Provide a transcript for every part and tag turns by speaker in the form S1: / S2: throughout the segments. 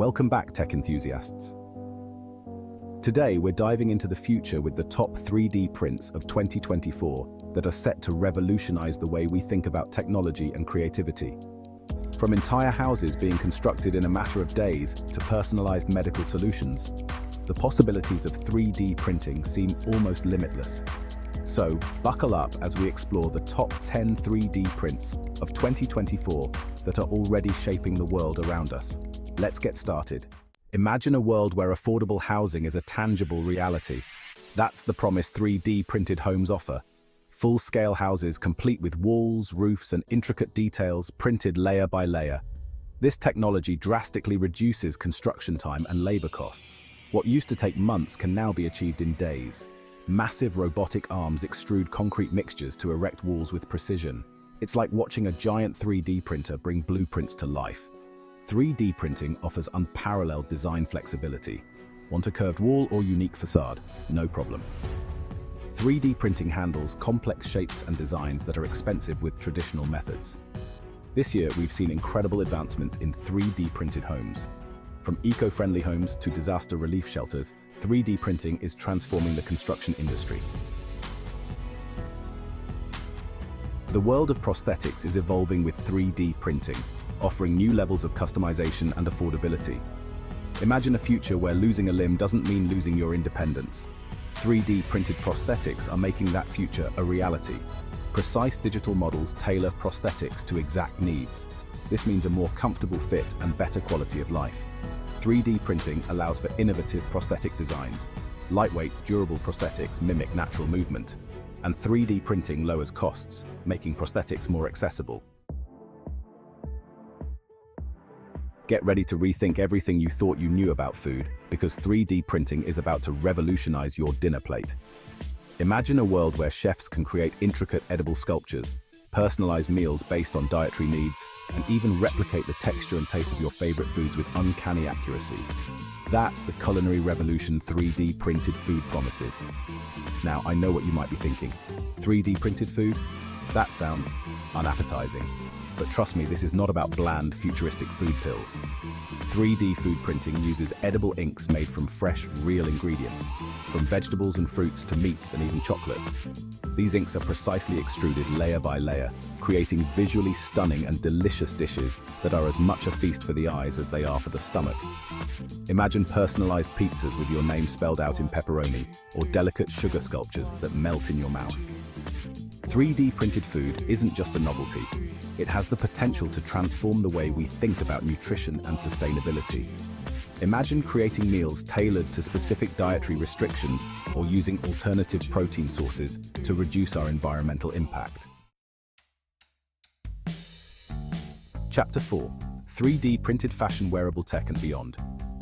S1: Welcome back, tech enthusiasts. Today, we're diving into the future with the top 3D prints of 2024 that are set to revolutionize the way we think about technology and creativity. From entire houses being constructed in a matter of days to personalized medical solutions, the possibilities of 3D printing seem almost limitless. So, buckle up as we explore the top 10 3D prints of 2024 that are already shaping the world around us. Let's get started. Imagine a world where affordable housing is a tangible reality. That's the promise 3D printed homes offer. Full-scale houses complete with walls, roofs, and intricate details printed layer by layer. This technology drastically reduces construction time and labor costs. What used to take months can now be achieved in days. Massive robotic arms extrude concrete mixtures to erect walls with precision. It's like watching a giant 3D printer bring blueprints to life. 3D printing offers unparalleled design flexibility. Want a curved wall or unique facade? No problem. 3D printing handles complex shapes and designs that are expensive with traditional methods. This year, we've seen incredible advancements in 3D printed homes. From eco-friendly homes to disaster relief shelters, 3D printing is transforming the construction industry. The world of prosthetics is evolving with 3D printing, offering new levels of customization and affordability. Imagine a future where losing a limb doesn't mean losing your independence. 3D printed prosthetics are making that future a reality. Precise digital models tailor prosthetics to exact needs. This means a more comfortable fit and better quality of life. 3D printing allows for innovative prosthetic designs. Lightweight, durable prosthetics mimic natural movement. And 3D printing lowers costs, making prosthetics more accessible. Get ready to rethink everything you thought you knew about food, because 3D printing is about to revolutionize your dinner plate. Imagine a world where chefs can create intricate edible sculptures, personalize meals based on dietary needs, and even replicate the texture and taste of your favorite foods with uncanny accuracy. That's the culinary revolution 3D printed food promises. Now, I know what you might be thinking. 3D printed food? That sounds unappetizing. But trust me, this is not about bland, futuristic food pills. 3D food printing uses edible inks made from fresh, real ingredients, from vegetables and fruits to meats and even chocolate. These inks are precisely extruded layer by layer, creating visually stunning and delicious dishes that are as much a feast for the eyes as they are for the stomach. Imagine personalized pizzas with your name spelled out in pepperoni, or delicate sugar sculptures that melt in your mouth. 3D printed food isn't just a novelty. It has the potential to transform the way we think about nutrition and sustainability. Imagine creating meals tailored to specific dietary restrictions or using alternative protein sources to reduce our environmental impact. Chapter 4. 3D printed fashion, wearable tech and beyond.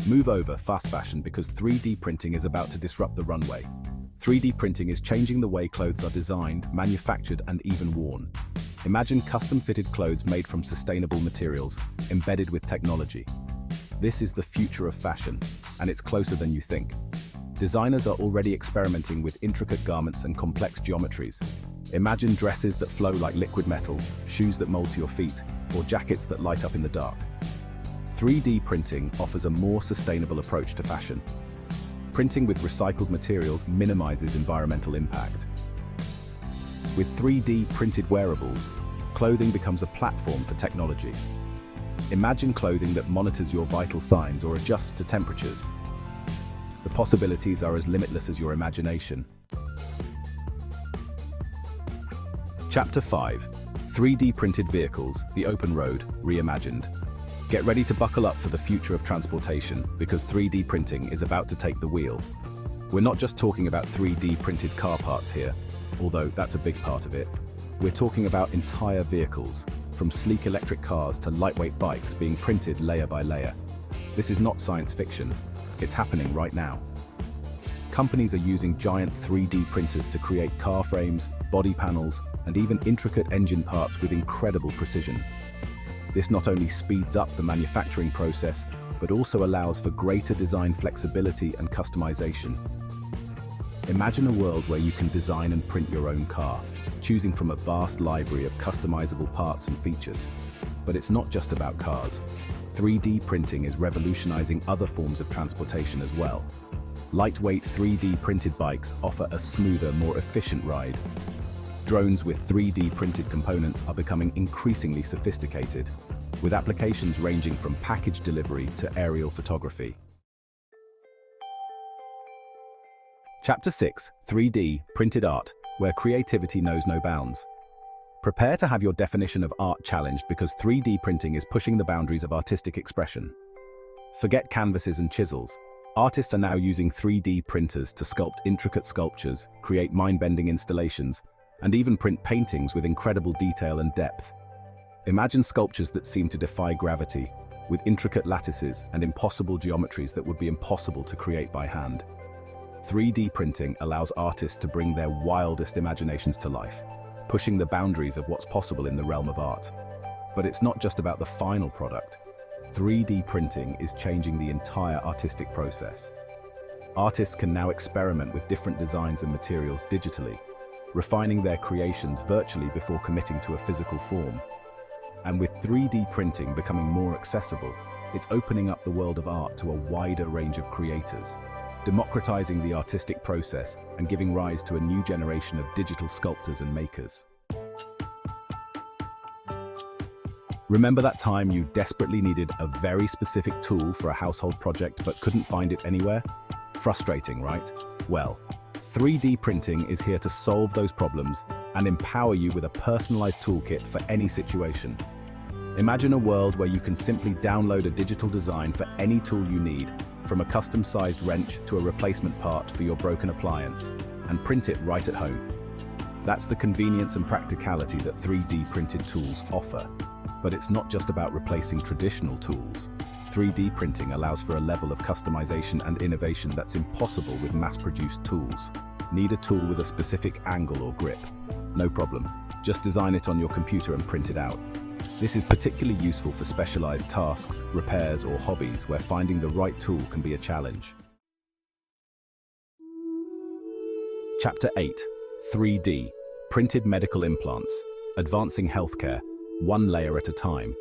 S1: Move over, fast fashion, because 3D printing is about to disrupt the runway. 3D printing is changing the way clothes are designed, manufactured, and even worn. Imagine custom-fitted clothes made from sustainable materials, embedded with technology. This is the future of fashion, and it's closer than you think. Designers are already experimenting with intricate garments and complex geometries. Imagine dresses that flow like liquid metal, shoes that mold to your feet, or jackets that light up in the dark. 3D printing offers a more sustainable approach to fashion. Printing with recycled materials minimizes environmental impact. With 3D printed wearables, clothing becomes a platform for technology. Imagine clothing that monitors your vital signs or adjusts to temperatures. The possibilities are as limitless as your imagination. Chapter 5. 3D printed vehicles, the open road, reimagined. Get ready to buckle up for the future of transportation, because 3D printing is about to take the wheel. We're not just talking about 3D printed car parts here, although that's a big part of it. We're talking about entire vehicles, from sleek electric cars to lightweight bikes being printed layer by layer. This is not science fiction. It's happening right now. Companies are using giant 3D printers to create car frames, body panels, and even intricate engine parts with incredible precision. This not only speeds up the manufacturing process, but also allows for greater design flexibility and customization. Imagine a world where you can design and print your own car, choosing from a vast library of customizable parts and features. But it's not just about cars. 3D printing is revolutionizing other forms of transportation as well. Lightweight 3D printed bikes offer a smoother, more efficient ride. Drones with 3D printed components are becoming increasingly sophisticated, with applications ranging from package delivery to aerial photography. Chapter 6: 3D Printed Art, where creativity knows no bounds. Prepare to have your definition of art challenged because 3D printing is pushing the boundaries of artistic expression. Forget canvases and chisels. Artists are now using 3D printers to sculpt intricate sculptures, create mind-bending installations, and even print paintings with incredible detail and depth. Imagine sculptures that seem to defy gravity, with intricate lattices and impossible geometries that would be impossible to create by hand. 3D printing allows artists to bring their wildest imaginations to life, pushing the boundaries of what's possible in the realm of art. But it's not just about the final product. 3D printing is changing the entire artistic process. Artists can now experiment with different designs and materials digitally, refining their creations virtually before committing to a physical form. And with 3D printing becoming more accessible, it's opening up the world of art to a wider range of creators, democratizing the artistic process and giving rise to a new generation of digital sculptors and makers. Remember that time you desperately needed a very specific tool for a household project but couldn't find it anywhere? Frustrating, right? Well, 3D printing is here to solve those problems and empower you with a personalized toolkit for any situation. Imagine a world where you can simply download a digital design for any tool you need, from a custom-sized wrench to a replacement part for your broken appliance, and print it right at home. That's the convenience and practicality that 3D printed tools offer. But it's not just about replacing traditional tools. 3D printing allows for a level of customization and innovation that's impossible with mass-produced tools. Need a tool with a specific angle or grip? No problem. Just design it on your computer and print it out. This is particularly useful for specialized tasks, repairs, or hobbies where finding the right tool can be a challenge. Chapter 8: 3D Printed Medical Implants, Advancing Healthcare, one layer at a time.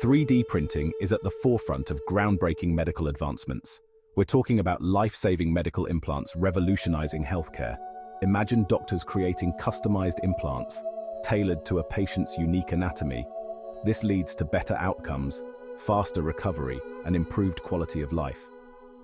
S1: 3D printing is at the forefront of groundbreaking medical advancements. We're talking about life-saving medical implants revolutionizing healthcare. Imagine doctors creating customized implants, tailored to a patient's unique anatomy. This leads to better outcomes, faster recovery, and improved quality of life.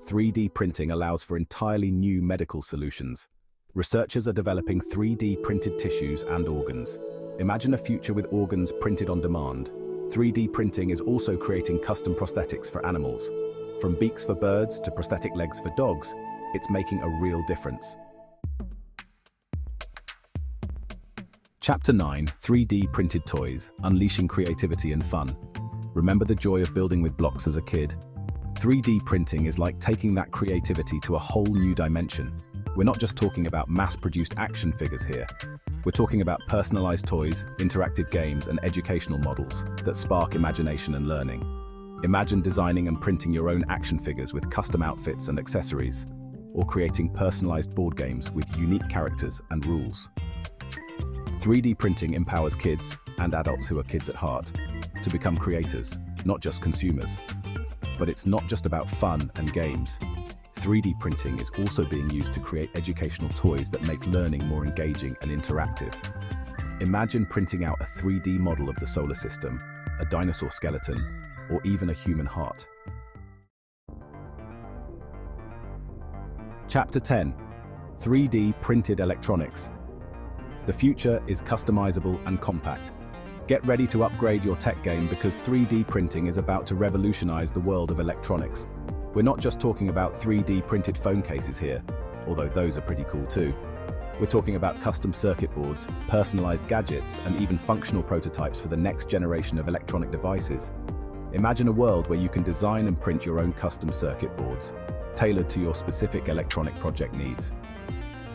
S1: 3D printing allows for entirely new medical solutions. Researchers are developing 3D printed tissues and organs. Imagine a future with organs printed on demand. 3D printing is also creating custom prosthetics for animals. From beaks for birds to prosthetic legs for dogs, it's making a real difference. Chapter 9: 3D Printed Toys, Unleashing Creativity and Fun. Remember the joy of building with blocks as a kid? 3D printing is like taking that creativity to a whole new dimension. We're not just talking about mass-produced action figures here. We're talking about personalized toys, interactive games, and educational models that spark imagination and learning. Imagine designing and printing your own action figures with custom outfits and accessories, or creating personalized board games with unique characters and rules. 3D printing empowers kids, and adults who are kids at heart, to become creators, not just consumers. But it's not just about fun and games. 3D printing is also being used to create educational toys that make learning more engaging and interactive. Imagine printing out a 3D model of the solar system, a dinosaur skeleton, or even a human heart. Chapter 10: 3D Printed Electronics. The future is customizable and compact. Get ready to upgrade your tech game because 3D printing is about to revolutionize the world of electronics. We're not just talking about 3D printed phone cases here, although those are pretty cool too. We're talking about custom circuit boards, personalized gadgets, and even functional prototypes for the next generation of electronic devices. Imagine a world where you can design and print your own custom circuit boards, tailored to your specific electronic project needs.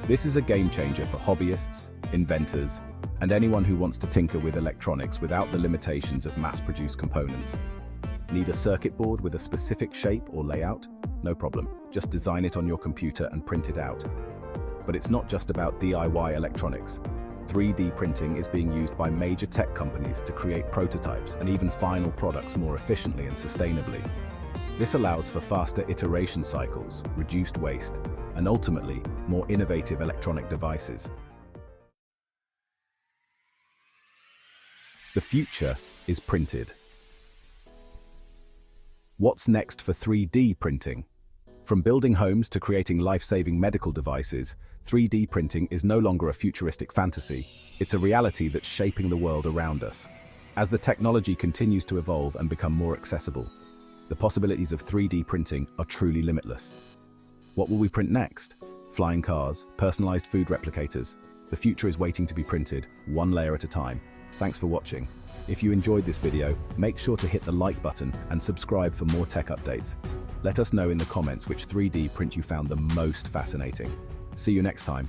S1: This is a game changer for hobbyists, inventors, and anyone who wants to tinker with electronics without the limitations of mass-produced components. Need a circuit board with a specific shape or layout? No problem. Just design it on your computer and print it out. But it's not just about DIY electronics. 3D printing is being used by major tech companies to create prototypes and even final products more efficiently and sustainably. This allows for faster iteration cycles, reduced waste, and ultimately, more innovative electronic devices. The future is printed. What's next for 3D printing? From building homes to creating life-saving medical devices, 3D printing is no longer a futuristic fantasy. It's a reality that's shaping the world around us. As the technology continues to evolve and become more accessible, the possibilities of 3D printing are truly limitless. What will we print next? Flying cars, personalized food replicators. The future is waiting to be printed, one layer at a time. Thanks for watching. If you enjoyed this video, make sure to hit the like button and subscribe for more tech updates. Let us know in the comments which 3D print you found the most fascinating. See you next time.